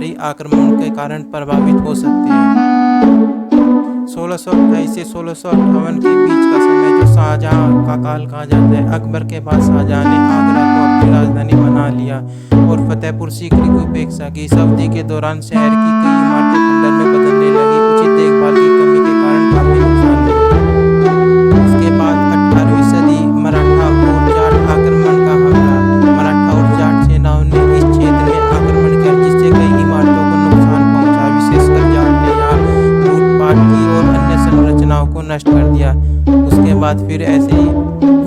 बड़ी आक्रमण के कारण प्रभावित हो सकते हैं। 1628 से 1658 के बीच का समय जो शाहजहां का काल कहा जाता है। अकबर के बाद शाहजहां ने आगरा को अपनी राजधानी बना लिया और फतेहपुर सीकरी की उपेक्षा की। इस अवधि के दौरान शहर की कई इमारतें खंडर में बदलने लगी। उचित देखभाल की कमी के कारण काफी नुकसान हुआ। उसके बाद 18वीं सदी मराठा और जाट आक्रमण का हमला। मराठा और जाट सेनाओं ने इस क्षेत्र में आक्रमण किया, जिससे कई इमारतों को नुकसान पहुंचा। विशेषकर जाट ने यहाँ लूटपाट की और अन्य संरचनाओं को नष्ट कर दिया। उसके बाद फिर ऐसे ही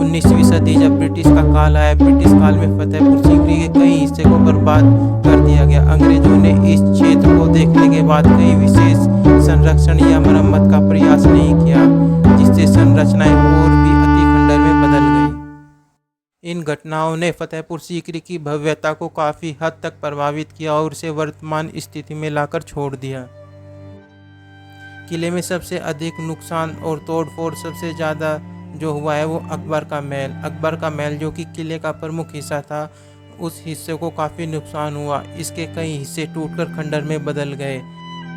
19वीं सदी जब ब्रिटिश का काल आया, ब्रिटिश काल में फतेहपुर सीकरी के कई हिस्से को बर्बाद कर दिया गया। अंग्रेजों ने इस क्षेत्र को देखने के बाद कई विशेष संरक्षण या मरम्मत का प्रयास नहीं किया, जिससे संरचनाएं और भी अति खंडर में बदल गई। इन घटनाओं ने फतेहपुर सीकरी की भव्यता को काफी हद तक प्रभावित किया और उसे वर्तमान स्थिति में लाकर छोड़ दिया। किले में सबसे अधिक नुकसान और तोड़फोड़ सबसे ज़्यादा जो हुआ है वो अकबर का महल। अकबर का महल जो कि किले का प्रमुख हिस्सा था, उस हिस्से को काफ़ी नुकसान हुआ। इसके कई हिस्से टूटकर खंडर में बदल गए।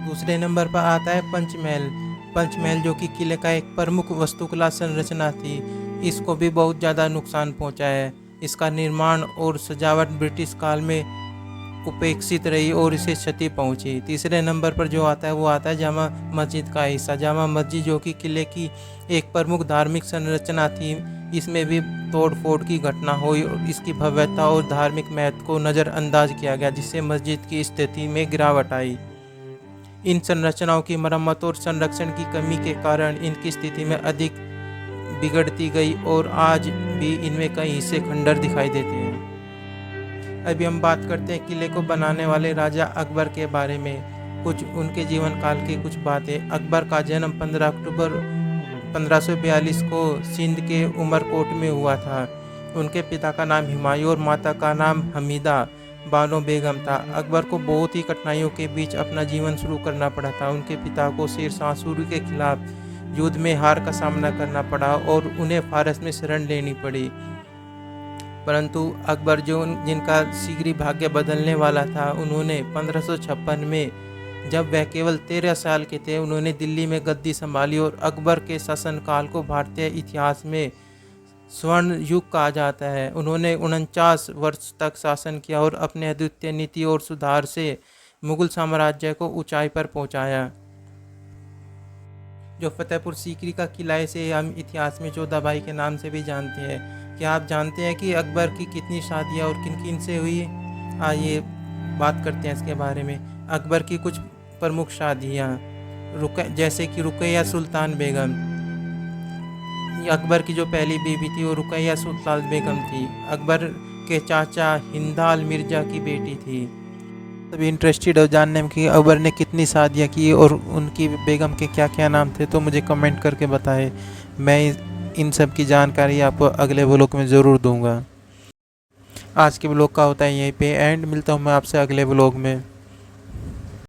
दूसरे नंबर पर आता है पंचमहल। पंचमहल जो कि किले का एक प्रमुख वास्तुकला संरचना थी, इसको भी बहुत ज़्यादा नुकसान पहुंचा है। इसका निर्माण और सजावट ब्रिटिश काल में उपेक्षित रही और इसे क्षति पहुंची। तीसरे नंबर पर जो आता है वो आता है जामा मस्जिद का हिस्सा। जामा मस्जिद जो कि किले की एक प्रमुख धार्मिक संरचना थी, इसमें भी तोड़फोड़ की घटना हुई और इसकी भव्यता और धार्मिक महत्व को नज़रअंदाज किया गया, जिससे मस्जिद की स्थिति में गिरावट आई। इन संरचनाओं की मरम्मत और संरक्षण की कमी के कारण इनकी स्थिति में अधिक बिगड़ती गई और आज भी इनमें कई हिस्से खंडर दिखाई देते हैं। अभी हम बात करते हैं किले को बनाने वाले राजा अकबर के बारे में। कुछ उनके जीवन काल की कुछ बातें। अकबर का जन्म 15 अक्टूबर 1542 को सिंध के उमरकोट में हुआ था। उनके पिता का नाम हुमायूं और माता का नाम हमीदा बानो बेगम था। अकबर को बहुत ही कठिनाइयों के बीच अपना जीवन शुरू करना पड़ा था। उनके पिता को शेर शाह सूरी के खिलाफ युद्ध में हार का सामना करना पड़ा और उन्हें फारस में शरण लेनी पड़ी। परंतु अकबर जिनका शीघ्र भाग्य बदलने वाला था, उन्होंने 1556 में जब वह केवल 13 साल के थे, उन्होंने दिल्ली में गद्दी संभाली और अकबर के शासनकाल को भारतीय इतिहास में स्वर्ण युग कहा जाता है। उन्होंने 49 वर्ष तक शासन किया और अपने अद्वितीय नीति और सुधार से मुगल साम्राज्य को ऊंचाई पर पहुंचाया। जो फतेहपुर सीकरी का किला है, इसे हम इतिहास में 14 भाई के नाम से भी जानते हैं। क्या आप जानते हैं कि अकबर की कितनी शादियां और किन किन से हुई? आइए बात करते हैं इसके बारे में। अकबर की कुछ प्रमुख शादियां, जैसे कि रुकैया सुल्तान बेगम। अकबर की जो पहली बीवी थी वो रुकैया सुल्तान बेगम थी। अकबर के चाचा हिंदाल मिर्जा की बेटी थी। सभी इंटरेस्टेड हो जानने में कि अकबर ने कितनी शादियां की और उनकी बेगम के क्या क्या नाम थे, तो मुझे कमेंट करके बताएं। मैं इन सब की जानकारी आपको अगले व्लॉग में ज़रूर दूंगा। आज के व्लॉग का होता है यहीं पे एंड। मिलता हूँ मैं आपसे अगले व्लॉग में।